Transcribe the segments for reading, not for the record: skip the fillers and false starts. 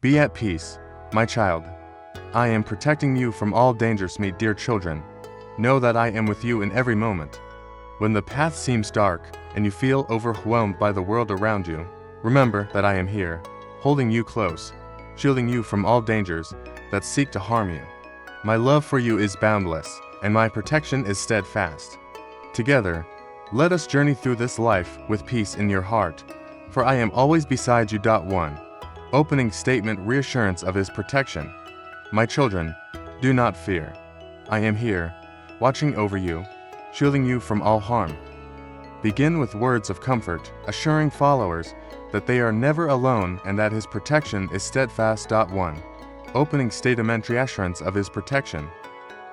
Be at peace, my child. I am protecting you from all dangers, my dear children. Know that I am with you in every moment. When the path seems dark and you feel overwhelmed by the world around you, remember that I am here, holding you close, shielding you from all dangers that seek to harm you. My love for you is boundless, and my protection is steadfast. Together, let us journey through this life with peace in your heart, for I am always beside you. 1. Opening statement: reassurance of His protection. My children, do not fear. I am here, watching over you, shielding you from all harm. Begin with words of comfort, assuring followers that they are never alone and that His protection is steadfast. 1. Opening statement: reassurance of His protection.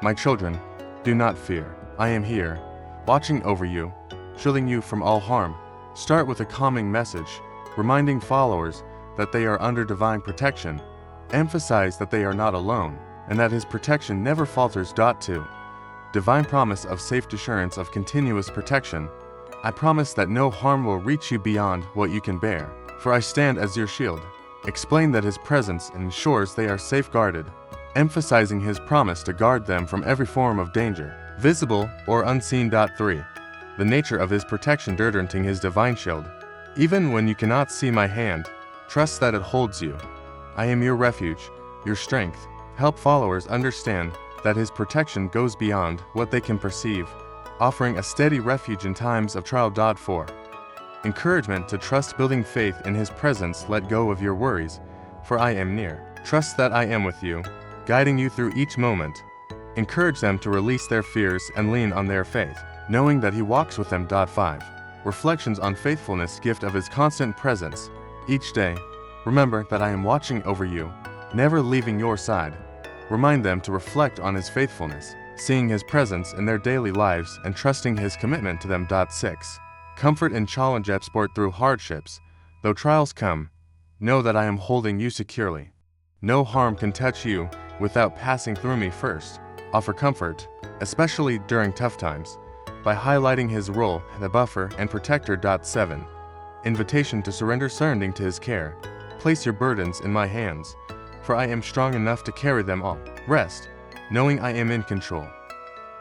My children, do not fear. I am here, watching over you, shielding you from all harm. Start with a calming message, reminding followers that they are under divine protection. Emphasize that they are not alone, and that His protection never falters. 2. Divine promise of safe assurance of continuous protection. I promise that no harm will reach you beyond what you can bear, for I stand as your shield. Explain that His presence ensures they are safeguarded, emphasizing His promise to guard them from every form of danger, visible or unseen. 3. The nature of His protection. Dirting His divine shield. Even when you cannot see my hand, trust that it holds you. I am your refuge, your strength. Help followers understand that His protection goes beyond what they can perceive, offering a steady refuge in times of trial. 4. Encouragement to trust, building faith in His presence. Let go of your worries, for I am near. Trust that I am with you, guiding you through each moment. Encourage them to release their fears and lean on their faith, knowing that He walks with them. 5. Reflections on faithfulness. Gift of His constant presence. Each day, remember that I am watching over you, never leaving your side. Remind them to reflect on His faithfulness, seeing His presence in their daily lives and trusting His commitment to them. 6. Comfort and challenge. Sport through hardships. Though trials come, know that I am holding you securely. No harm can touch you without passing through me first. Offer comfort, especially during tough times, by highlighting His role as the buffer and protector. 7. Invitation to surrender. Surrendering to His care. Place your burdens in my hands, for I am strong enough to carry them all. Rest, knowing I am in control.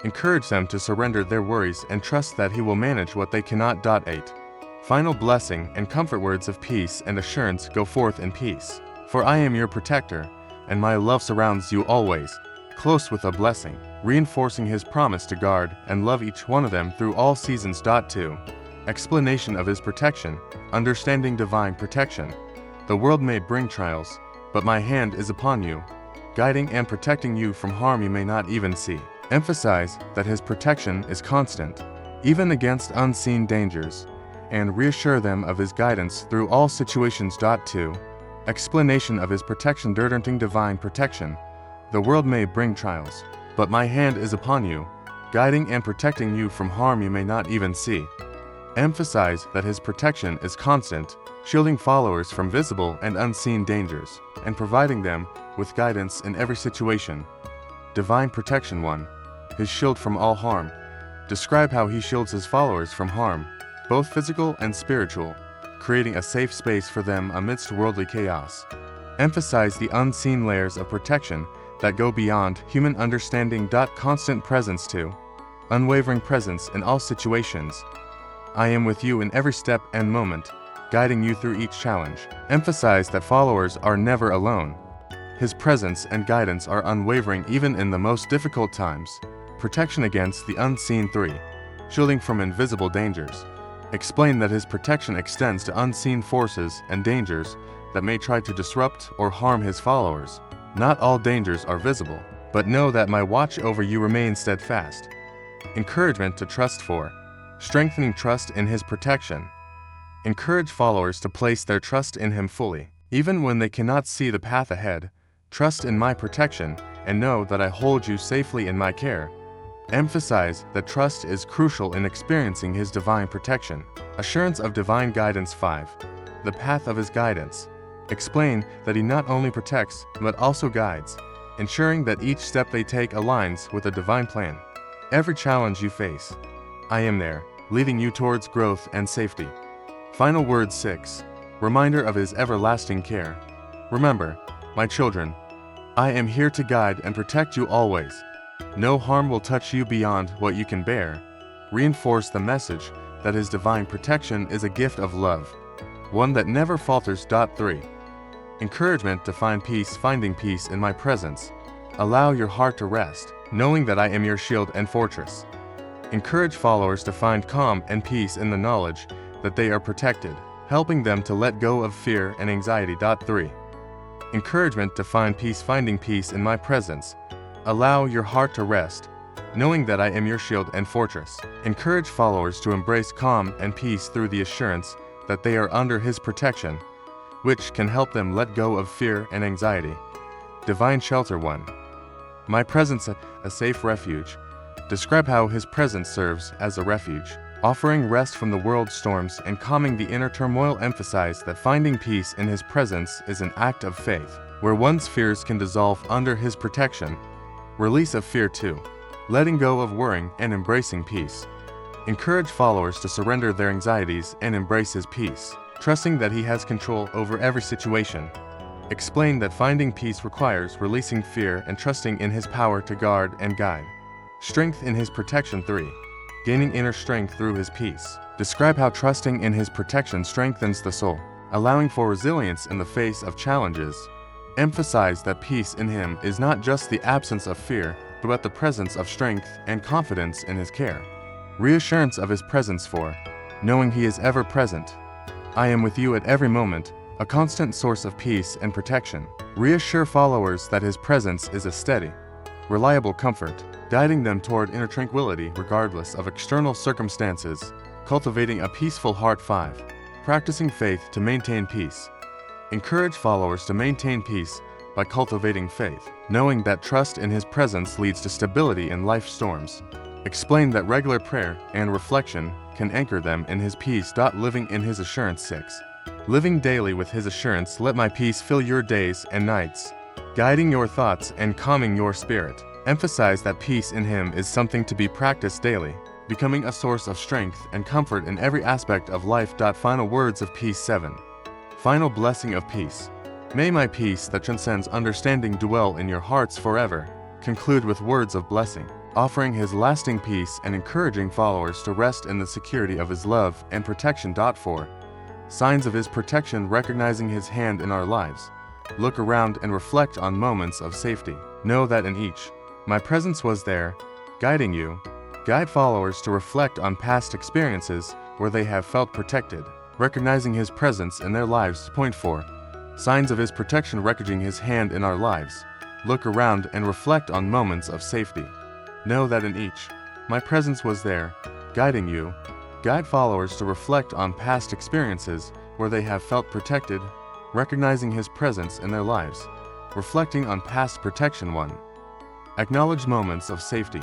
Encourage them to surrender their worries and trust that He will manage what they cannot. 8. Final blessing and comfort. Words of peace and assurance. Go forth in peace, for I am your protector, and my love surrounds you always. Close with a blessing, reinforcing His promise to guard and love each one of them through all seasons. 2. Explanation of His protection. Understanding divine protection. The world may bring trials, but my hand is upon you, guiding and protecting you from harm you may not even see. Emphasize that His protection is constant, even against unseen dangers, and reassure them of His guidance through all situations. 2. Explanation of His protection. Dirting divine protection. The world may bring trials, but my hand is upon you, guiding and protecting you from harm you may not even see. Emphasize that His protection is constant, shielding followers from visible and unseen dangers, and providing them with guidance in every situation. Divine protection. 1. His shield from all harm. Describe how He shields His followers from harm, both physical and spiritual, creating a safe space for them amidst worldly chaos. Emphasize the unseen layers of protection that go beyond human understanding. Constant presence. 2. Unwavering presence in all situations. I am with you in every step and moment, guiding you through each challenge. Emphasize that followers are never alone. His presence and guidance are unwavering even in the most difficult times. Protection against the unseen. 3. Shielding from invisible dangers. Explain that His protection extends to unseen forces and dangers that may try to disrupt or harm His followers. Not all dangers are visible, but know that my watch over you remains steadfast. Encouragement to trust. 4. Strengthening trust in His protection. Encourage followers to place their trust in Him fully. Even when they cannot see the path ahead, trust in my protection and know that I hold you safely in my care. Emphasize that trust is crucial in experiencing His divine protection. Assurance of divine guidance. 5. The path of His guidance. Explain that He not only protects but also guides, ensuring that each step they take aligns with a divine plan. Every challenge you face, I am there, leading you towards growth and safety. Final word. 6. Reminder of His everlasting care. Remember My children, I am here to guide and protect you always. No harm will touch you beyond what you can bear. Reinforce the message that His divine protection is a gift of love, one that never falters. 3. Encouragement to find peace. Finding peace in my presence. Allow your heart to rest, knowing that I am your shield and fortress. Encourage followers to find calm and peace in the knowledge that they are protected, helping them to let go of fear and anxiety. 3. Encouragement to find peace. Finding peace in my presence. Allow your heart to rest, knowing that I am your shield and fortress. Encourage followers to embrace calm and peace through the assurance that they are under His protection, which can help them let go of fear and anxiety. Divine shelter. 1. My presence, a safe refuge. Describe how His presence serves as a refuge, offering rest from the world's storms and calming the inner turmoil. Emphasize that finding peace in His presence is an act of faith, where one's fears can dissolve under His protection. Release of fear. 2. Letting go of worrying and embracing peace. Encourage followers to surrender their anxieties and embrace His peace, trusting that He has control over every situation. Explain that finding peace requires releasing fear and trusting in His power to guard and guide. Strength in His protection. 3. Gaining inner strength through His peace. Describe how trusting in His protection strengthens the soul, allowing for resilience in the face of challenges. Emphasize that peace in Him is not just the absence of fear, but the presence of strength and confidence in His care. Reassurance of His presence. 4. Knowing He is ever present. I am with you at every moment, a constant source of peace and protection. Reassure followers that His presence is a steady, reliable comfort, guiding them toward inner tranquility regardless of external circumstances. Cultivating a peaceful heart. 5. Practicing faith to maintain peace. Encourage followers to maintain peace by cultivating faith, knowing that trust in His presence leads to stability in life storms. Explain that regular prayer and reflection can anchor them in His peace. Living in His assurance. 6. Living daily with His assurance. Let my peace fill your days and nights, guiding your thoughts and calming your spirit. Emphasize that peace in Him is something to be practiced daily, becoming a source of strength and comfort in every aspect of life. Final words of peace. 7. Final blessing of peace. May my peace that transcends understanding dwell in your hearts forever. Conclude with words of blessing, offering His lasting peace and encouraging followers to rest in the security of His love and protection. 4. Signs of His protection. Recognizing His hand in our lives. Look around and reflect on moments of safety. Know that in each, my presence was there, guiding you. Guide followers to reflect on past experiences where they have felt protected, recognizing His presence in their lives. 4. Signs of His protection. Recognizing His hand in our lives. Look around and reflect on moments of safety. Know that in each, my presence was there, guiding you. Guide followers to reflect on past experiences where they have felt protected, recognizing His presence in their lives. Reflecting on past protection. 1. Acknowledge moments of safety.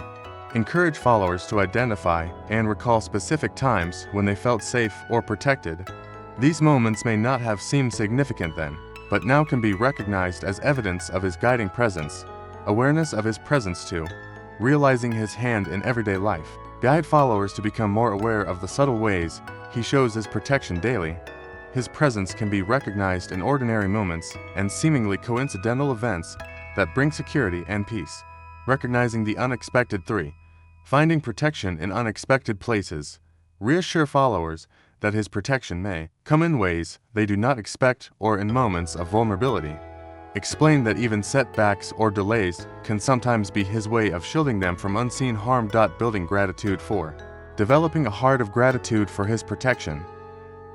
Encourage followers to identify and recall specific times when they felt safe or protected. These moments may not have seemed significant then, but now can be recognized as evidence of His guiding presence. Awareness of His presence. 2. Realizing His hand in everyday life. Guide followers to become more aware of the subtle ways He shows His protection daily. His presence can be recognized in ordinary moments and seemingly coincidental events that bring security and peace. Recognizing the unexpected. 3. Finding protection in unexpected places. Reassure followers that His protection may come in ways they do not expect or in moments of vulnerability. Explain that even setbacks or delays can sometimes be His way of shielding them from unseen harm. Building gratitude. 4. Developing a heart of gratitude for His protection.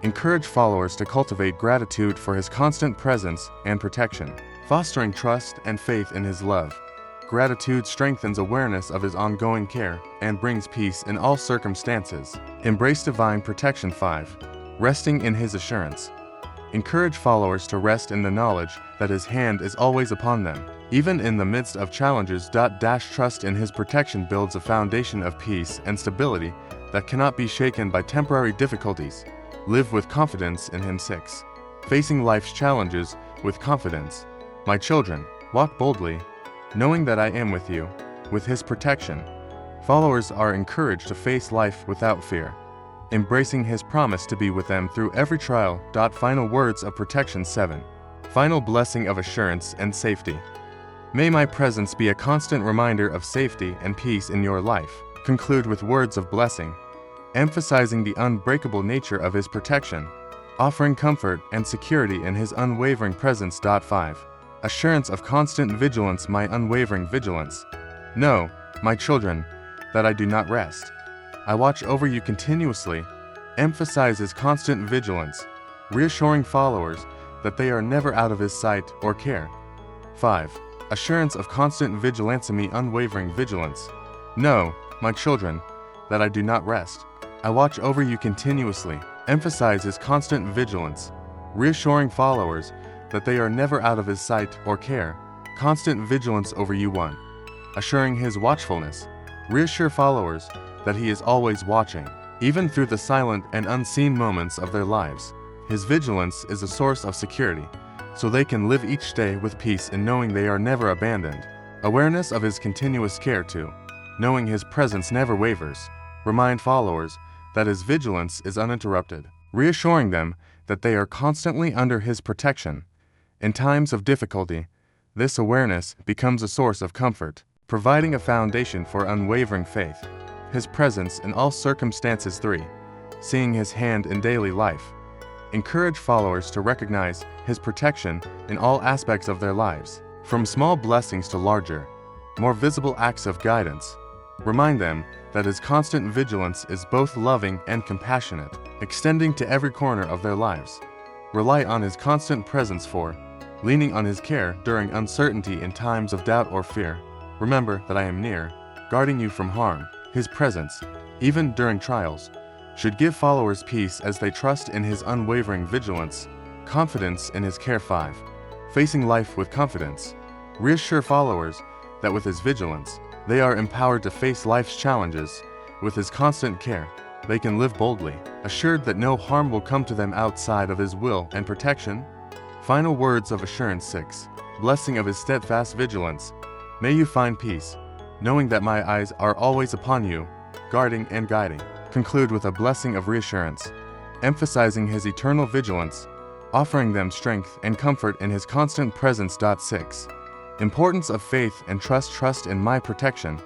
Encourage followers to cultivate gratitude for His constant presence and protection, fostering trust and faith in His love. Gratitude strengthens awareness of His ongoing care and brings peace in all circumstances. Embrace divine protection. 5. Resting in His assurance. Encourage followers to rest in the knowledge that His hand is always upon them, even in the midst of challenges. Trust in His protection builds a foundation of peace and stability that cannot be shaken by temporary difficulties. Live with confidence in Him. 6. Facing life's challenges with confidence. My children, walk boldly, knowing that I am with you. With His protection, followers are encouraged to face life without fear, embracing His promise to be with them through every trial. Final words of protection. 7. Final blessing of assurance and safety. May my presence be a constant reminder of safety and peace in your life. Conclude with words of blessing, emphasizing the unbreakable nature of His protection, offering comfort and security in His unwavering presence. 5. Assurance of constant vigilance. My unwavering vigilance. Know, my children, that I do not rest. I watch over you continuously. Emphasizes constant vigilance, reassuring followers that they are never out of His sight or care. 5. Assurance of constant vigilance. Me unwavering vigilance. Know, my children, that I do not rest. I watch over you continuously. Emphasizes constant vigilance, reassuring followers that they are never out of His sight or care. Constant vigilance over you. 1. Assuring His watchfulness. Reassure followers that He is always watching, even through the silent and unseen moments of their lives. His vigilance is a source of security, so they can live each day with peace in knowing they are never abandoned. Awareness of His continuous care. 2. Knowing His presence never wavers. Remind followers that His vigilance is uninterrupted, reassuring them that they are constantly under His protection. In times of difficulty, this awareness becomes a source of comfort, providing a foundation for unwavering faith. His presence in all circumstances. 3. Seeing His hand in daily life. Encourage followers to recognize His protection in all aspects of their lives, from small blessings to larger, more visible acts of guidance. Remind them that His constant vigilance is both loving and compassionate, extending to every corner of their lives. Rely on His constant presence. 4. Leaning on His care during uncertainty. In times of doubt or fear, remember that I am near, guarding you from harm. His presence, even during trials, should give followers peace as they trust in His unwavering vigilance, confidence in His care. 5. Facing life with confidence. Reassure followers that with His vigilance, they are empowered to face life's challenges. With His constant care, they can live boldly, assured that no harm will come to them outside of His will and protection. Final words of assurance. 6. Blessing of His steadfast vigilance. May you find peace, knowing that my eyes are always upon you, guarding and guiding. Conclude with a blessing of reassurance, emphasizing His eternal vigilance, offering them strength and comfort in His constant presence. 6. Importance of faith and trust. Trust in my protection,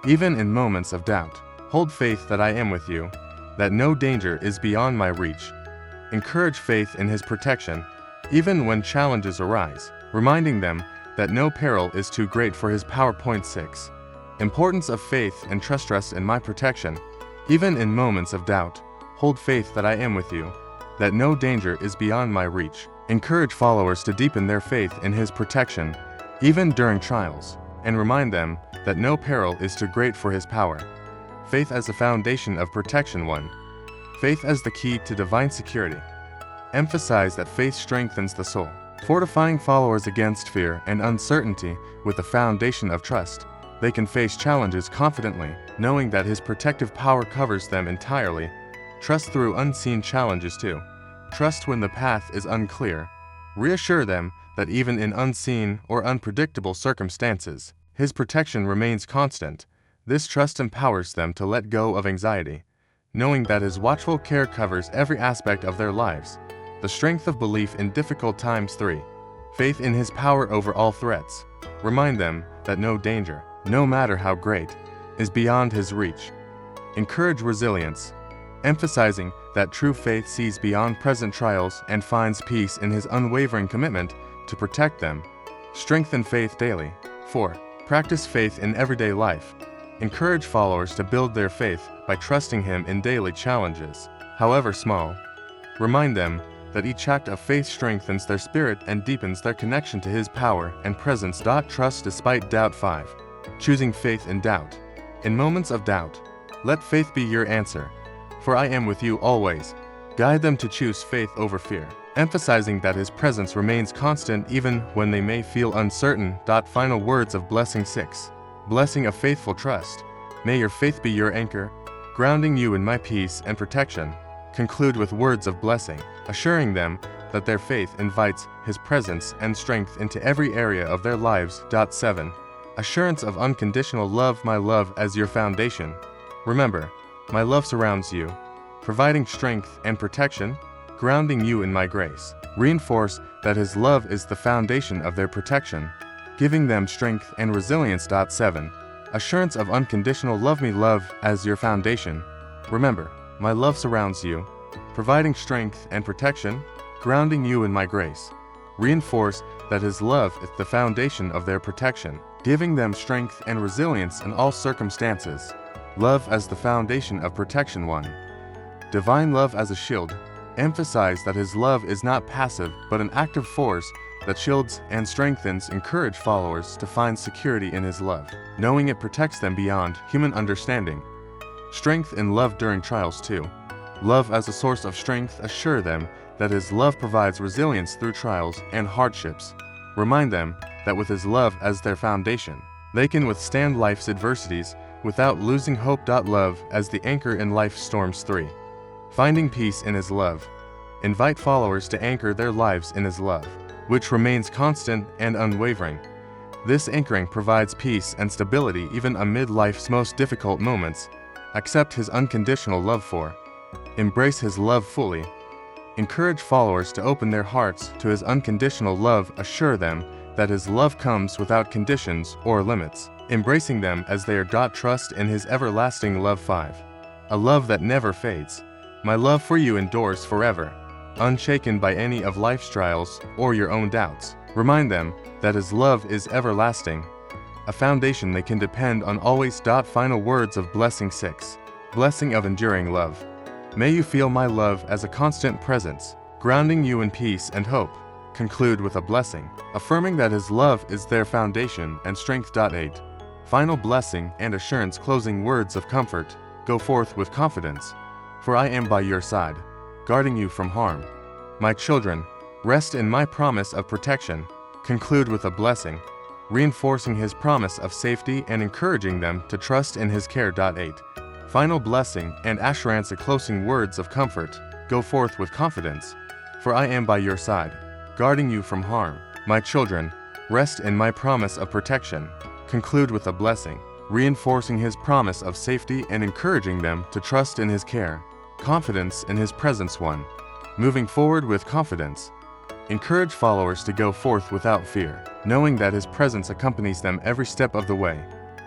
even in moments of doubt. Hold faith that I am with you, that no danger is beyond my reach. Encourage faith in His protection, even when challenges arise, reminding them that no peril is too great for His power. 6. Importance of faith and trust. Trust in my protection, even in moments of doubt. Hold faith that I am with you, that no danger is beyond my reach. Encourage followers to deepen their faith in His protection, even during trials, and remind them that no peril is too great for His power. Faith as the foundation of protection. 1. Faith as the key to divine security. Emphasize that faith strengthens the soul, fortifying followers against fear and uncertainty with the foundation of trust. They can face challenges confidently, knowing that His protective power covers them entirely. Trust through unseen challenges. 2. Trust when the path is unclear. Reassure them that even in unseen or unpredictable circumstances, His protection remains constant. This trust empowers them to let go of anxiety, knowing that His watchful care covers every aspect of their lives. The strength of belief in difficult times. 3. Faith in His power over all threats. Remind them that no danger, no matter how great, is beyond His reach. Encourage resilience, emphasizing that true faith sees beyond present trials and finds peace in His unwavering commitment to protect them. Strengthen faith daily. 4. Practice faith in everyday life. Encourage followers to build their faith by trusting Him in daily challenges, however small. Remind them that each act of faith strengthens their spirit and deepens their connection to His power and presence. Trust despite doubt. 5. Choosing faith in doubt. In moments of doubt, let faith be your answer, for I am with you always. Guide them to choose faith over fear, emphasizing that His presence remains constant even when they may feel uncertain. Final words of blessing. 6. Blessing of faithful trust. May your faith be your anchor, grounding you in my peace and protection. Conclude with words of blessing, assuring them that their faith invites His presence and strength into every area of their lives. 7. Assurance of unconditional love. My love as your foundation. Remember, my love surrounds you, providing strength and protection, grounding you in my grace. Reinforce that his love is the foundation of their protection, giving them strength and resilience. 7. Assurance of unconditional love. Me love as your foundation. Remember, my love surrounds you, providing strength and protection, grounding you in my grace. Reinforce that his love is the foundation of their protection, giving them strength and resilience in all circumstances. Love as the foundation of protection. 1. Divine love as a shield. Emphasize that his love is not passive but an active force that shields and strengthens. Encourage followers to find security in his love, knowing it protects them beyond human understanding. Strength in love during trials. 2. Love as a source of strength. Assure them that his love provides resilience through trials and hardships. Remind them that with his love as their foundation, they can withstand life's adversities without losing hope. Love as the anchor in life's storms. 3. Finding peace in his love. Invite followers to anchor their lives in his love, which remains constant and unwavering. This anchoring provides peace and stability even amid life's most difficult moments. Accept his unconditional love. 4. Embrace his love fully. Encourage followers to open their hearts to his unconditional love. Assure them that his love comes without conditions or limits, embracing them as they are. Trust in his everlasting love. 5. A love that never fades. My love for you endures forever, unshaken by any of life's trials or your own doubts. Remind them that his love is everlasting, a foundation they can depend on always. Final words of blessing. 6. Blessing of enduring love. May you feel my love as a constant presence, grounding you in peace and hope. Conclude with a blessing, affirming that his love is their foundation and strength. 8. Final blessing and assurance. Closing words of comfort. Go forth with confidence, for I am by your side, guarding you from harm. My children, rest in my promise of protection. Conclude with a blessing, reinforcing his promise of safety and encouraging them to trust in his care. 8. Final blessing and assurance. Closing words of comfort. Go forth with confidence, for I am by your side, guarding you from harm. My children, rest in my promise of protection. Conclude with a blessing, reinforcing his promise of safety and encouraging them to trust in his care. Confidence in his presence. 1. Moving forward with confidence. Encourage followers to go forth without fear, knowing that his presence accompanies them every step of the way.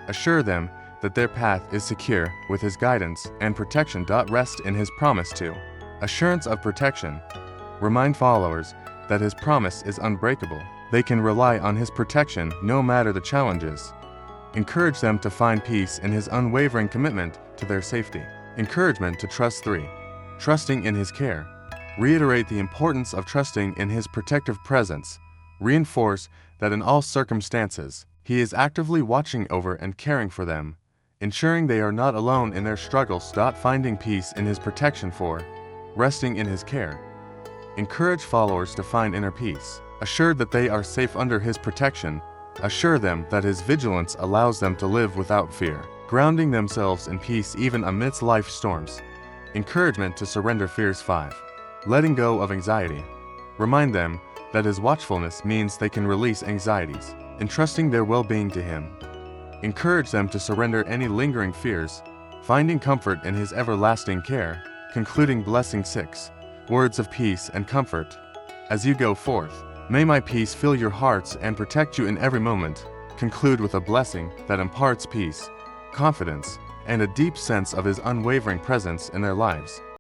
Assure them that their path is secure with his guidance and protection. Rest in his promise. 2. Assurance of protection. Remind followers that his promise is unbreakable. They can rely on his protection no matter the challenges. Encourage them to find peace in his unwavering commitment to their safety. Encouragement to trust. 3. Trusting in his care. Reiterate the importance of trusting in his protective presence. Reinforce that in all circumstances, he is actively watching over and caring for them, ensuring they are not alone in their struggles. Finding peace in his protection. 4. Resting in his care. Encourage followers to find inner peace, assured that they are safe under his protection. Assure them that his vigilance allows them to live without fear, grounding themselves in peace even amidst life's storms. Encouragement to surrender fears. 5. Letting go of anxiety. Remind them that his watchfulness means they can release anxieties, entrusting their well-being to him. Encourage them to surrender any lingering fears, finding comfort in his everlasting care. Concluding blessing. 6. Words of peace and comfort. As you go forth, may my peace fill your hearts and protect you in every moment. Conclude with a blessing that imparts peace, confidence, and a deep sense of his unwavering presence in their lives.